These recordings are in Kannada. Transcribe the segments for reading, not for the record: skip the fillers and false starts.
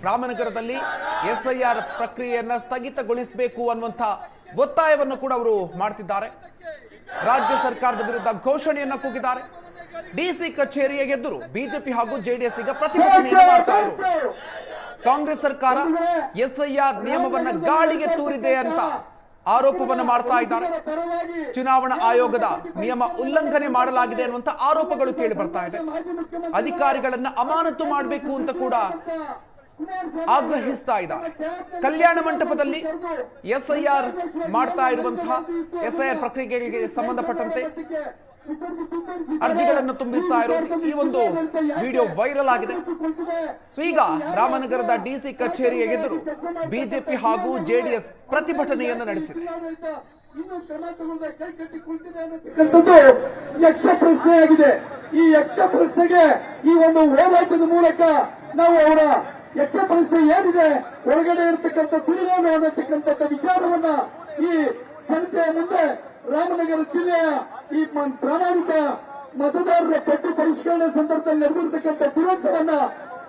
ರಾಮನಗರದಲ್ಲಿ ಎಸ್ಐಆರ್ ಪ್ರಕ್ರಿಯೆಯನ್ನ ಸ್ಥಗಿತಗೊಳಿಸಬೇಕು ಅನ್ನುವಂತ ಒತ್ತಾಯವನ್ನು ಕೂಡ ಅವರು ಮಾಡ್ತಿದ್ದಾರೆ. ರಾಜ್ಯ ಸರ್ಕಾರದ ವಿರುದ್ಧ ಘೋಷಣೆಯನ್ನ ಕೂಗಿದ್ದಾರೆ. ಡಿಸಿ ಕಚೇರಿಯ ಎದುರು ಬಿಜೆಪಿ ಹಾಗೂ ಜೆಡಿಎಸ್ ಈಗ ಪ್ರತಿಭಟನೆಯನ್ನು ಮಾಡ್ತಾ ಇದ್ದಾರೆ. ಕಾಂಗ್ರೆಸ್ ಸರ್ಕಾರ ಎಸ್ಐಆರ್ ನಿಯಮವನ್ನ ಗಾಳಿಗೆ ತೂರಿದೆ ಅಂತ ಆರೋಪವನ್ನು ಮಾಡ್ತಾ ಇದ್ದಾರೆ. ಚುನಾವಣಾ ಆಯೋಗದ ನಿಯಮ ಉಲ್ಲಂಘನೆ ಮಾಡಲಾಗಿದೆ ಅನ್ನುವಂತ ಆರೋಪಗಳು ಕೇಳಿ ಬರ್ತಾ ಇದೆ. ಅಧಿಕಾರಿಗಳನ್ನ ಅಮಾನತು ಮಾಡಬೇಕು ಅಂತ ಕೂಡ ಆಗ್ರಹಿಸ್ತಾ ಇದ್ದಾರೆ. ಕಲ್ಯಾಣ ಮಂಟಪದಲ್ಲಿ ಎಸ್ಐಆರ್ ಮಾಡ್ತಾ ಇರುವಂತಹ ಎಸ್ಐಆರ್ ಪ್ರಕ್ರಿಯೆಗೆ ಸಂಬಂಧಪಟ್ಟಂತೆ ಅರ್ಜಿಗಳನ್ನು ತುಂಬಿಸ್ತಾ ಇರೋದು ಈ ಒಂದು ವಿಡಿಯೋ ವೈರಲ್ ಆಗಿದೆ. ಸೊ ಈಗ ರಾಮನಗರದ ಡಿಸಿ ಕಚೇರಿಯ ಎದುರು ಬಿಜೆಪಿ ಹಾಗೂ ಜೆಡಿಎಸ್ ಪ್ರತಿಭಟನೆಯನ್ನು ನಡೆಸಿದೆ. ಯಕ್ಷ ಪ್ರಶ್ನೆಯಾಗಿದೆ. ಈ ಯಕ್ಷ ಪ್ರಶ್ನೆಗೆ ಈ ಒಂದು ಹೋರಾಟದ ಮೂಲಕ ನಾವು ಅವರ ಯಕ್ಷ ಪ್ರಶ್ನೆ ಏನಿದೆ, ಒಳಗಡೆ ಇರತಕ್ಕಂಥ ತಿರುಳೇನು ಅನ್ನತಕ್ಕಂಥ ವಿಚಾರವನ್ನ ಈ ಜನತೆಯ ಮುಂದೆ ರಾಮನಗರ ಜಿಲ್ಲೆಯ ಈ ಪ್ರಾಮಾಣಿಕ ಮತದಾರರ ಪಟ್ಟಿ ಪರಿಷ್ಕರಣೆ ಸಂದರ್ಭದಲ್ಲಿ ನಡೆದಿರತಕ್ಕಂಥ ದುರಂತವನ್ನ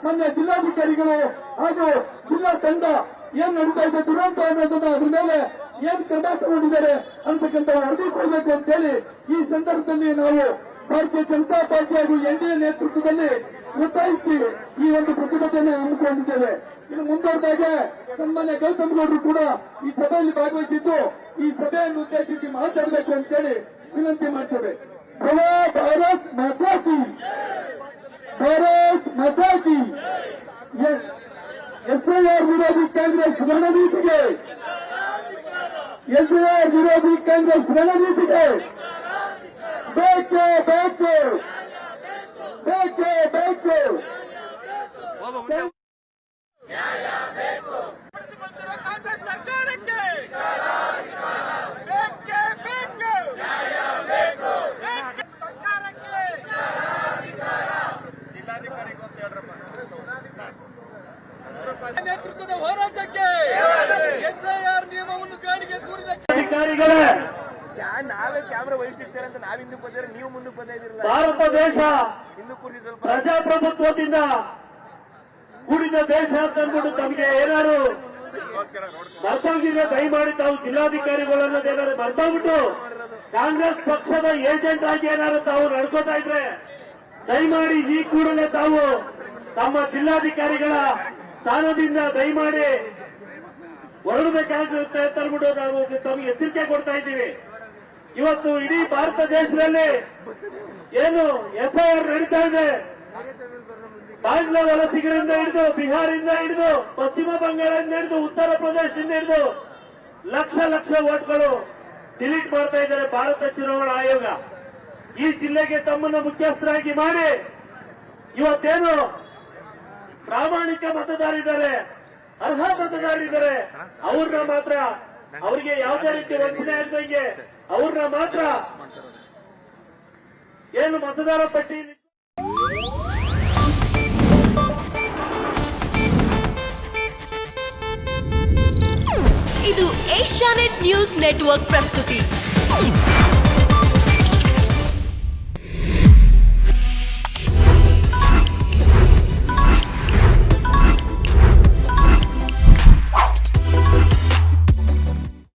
ಮಾನ್ಯ ಜಿಲ್ಲಾಧಿಕಾರಿಗಳು ಹಾಗೂ ಜಿಲ್ಲಾ ತಂಡ ಏನ್ ನಡೀತಾ ಇದೆ ದುರಂತ ಅನ್ನೋದನ್ನ ಅದ್ರ ಮೇಲೆ ಏನ್ ಕ್ರಮ ತಗೊಂಡಿದ್ದಾರೆ ಅನ್ನತಕ್ಕಂಥ ವರದಿ ಕೊಡಬೇಕು ಅಂತ ಹೇಳಿ ಈ ಸಂದರ್ಭದಲ್ಲಿ ನಾವು ಭಾರತೀಯ ಜನತಾ ಪಾರ್ಟಿ ಹಾಗೂ ಎನ್ಡಿಎ ನೇತೃತ್ವದಲ್ಲಿ ಒತ್ತಾಯಿಸಿ ಈ ಒಂದು ಪ್ರತಿಭಟನೆ ಹಮ್ಮಿಕೊಂಡಿದ್ದೇವೆ. ಇನ್ನು ಮುಂದುವರೆದಾಗ ಸನ್ಮಾನ್ಯ ಗೌತಮ್ ಗೌಡರು ಕೂಡ ಈ ಸಭೆಯಲ್ಲಿ ಭಾಗವಹಿಸಿದ್ದು ಈ ಸಭೆಯನ್ನು ಉದ್ದೇಶಿಸಿ ಮಾತಾಡಬೇಕು ಅಂತೇಳಿ ವಿನಂತಿ ಮಾಡ್ತೇವೆ. ಭಾರತ್ ಮಾತಾ ಕಿ, ಭಾರತ್ ಮಾತಾ ಕಿ. ಎಸ್ಐಆರ್ ವಿರೋಧಿ ಕಾಂಗ್ರೆಸ್ ರಣನೀತಿಗೆ, ಎಸ್ಐಆರ್ ವಿರೋಧಿ ಕಾಂಗ್ರೆಸ್ ರಣನೀತಿಗೆ ಬೇಕೇ ಬೇಕು, ಬೇಕೇ ಬೇಕು. ಕಾಂಗ್ರೆಸ್ ಸರ್ಕಾರಕ್ಕೆ ಬೇಕೇ ಬೇಕು, ಸರ್ಕಾರಕ್ಕೆ ಜಿಲ್ಲಾಧಿಕಾರಿಗೂ ಅಂತ ಹೇಳ್ರಪ್ಪ. ನೇತೃತ್ವದ ಹೋರಾಟಕ್ಕೆ ಎಸ್ಐಆರ್ ನಿಯಮವನ್ನು ಗಾಳಿಗೆ ತೂರಿದ ಅಧಿಕಾರಿಗಳೇ, ನಾವೇ ಕ್ಯಾಮ್ರಾ ವಹಿಸಿರ್ತೇವೆ ಅಂತ ನಾವ್ ಹಿಂದಕ್ಕೆ ಬಂದಿದ್ರೆ ನೀವು ಮುಂದಕ್ಕೆ ಬಂದಿರಲಿಲ್ಲ. ಭಾರತ ದೇಶ ಹಿಂದೂ ಕೂರಿಸಿ ಸ್ವಲ್ಪ ಪ್ರಜಾಪ್ರಭುತ್ವದಿಂದ ಕೂಡಿದ ದೇಶ ಅಂತ ಅಂದ್ಬಿಟ್ಟು ತಮಗೆ ಏನಾದ್ರು ಮರ್ತೋಗಿದ್ರೆ ದಯಮಾಡಿ ತಾವು ಜಿಲ್ಲಾಧಿಕಾರಿಗಳನ್ನೋದೇನಾದ್ರು ಮರ್ತೋಗ್ಬಿಟ್ಟು ಕಾಂಗ್ರೆಸ್ ಪಕ್ಷದ ಏಜೆಂಟ್ ಆಗಿ ಏನಾದ್ರು ತಾವು ನಡ್ಕೋತಾ ಇದ್ರೆ ದಯಮಾಡಿ ಈ ಕೂಡಲೇ ತಾವು ತಮ್ಮ ಜಿಲ್ಲಾಧಿಕಾರಿಗಳ ಸ್ಥಾನದಿಂದ ದಯಮಾಡಿ ಹೊರಡಬೇಕಾಗುತ್ತೆ ಅಂತ ಅಂದ್ಬಿಟ್ಟು ನಾವು ತಮಗೆ ಎಚ್ಚರಿಕೆ ಕೊಡ್ತಾ ಇದ್ದೀವಿ. ಇವತ್ತು ಇಡೀ ಭಾರತ ದೇಶದಲ್ಲಿ ಏನು ಎಸ್ಐಆರ್ ನಡೀತಾ ಇದೆ, ಬಾಂಗ್ಲಾ ವಲಸಿಗರಿಂದ ಹಿಡಿದು ಬಿಹಾರಿಂದ ಹಿಡಿದು ಪಶ್ಚಿಮ ಬಂಗಾಳದಿಂದ ಹಿಡಿದು ಉತ್ತರ ಪ್ರದೇಶದಿಂದ ಹಿಡಿದು ಲಕ್ಷ ಲಕ್ಷ ವೋಟ್ಗಳು ಡಿಲೀಟ್ ಮಾಡ್ತಾ ಇದ್ದಾರೆ ಭಾರತ ಚುನಾವಣಾ ಆಯೋಗ. ಈ ಜಿಲ್ಲೆಗೆ ತಮ್ಮನ್ನು ಮುಖ್ಯಸ್ಥರಾಗಿ ಮಾಡಿ ಇವತ್ತೇನು ಪ್ರಾಮಾಣಿಕ ಮತದಾರಿದ್ದಾರೆ, ಅರ್ಹ ಮತದಾರರಿದ್ದಾರೆ, ಅವ್ರನ್ನ ಮಾತ್ರ ಅವರಿಗೆ ಯಾವುದೇ ರೀತಿ ವಂಚನೆ ಆಗದಂಗೆ ಅವ್ರನ್ನ ಮಾತ್ರ ಏನು ಮತದಾರ ಪಟ್ಟಿ ಇದು ಏಷ್ಯಾನೆಟ್ ನ್ಯೂಸ್ ನೆಟ್ವರ್ಕ್ ಪ್ರಸ್ತುತಿ.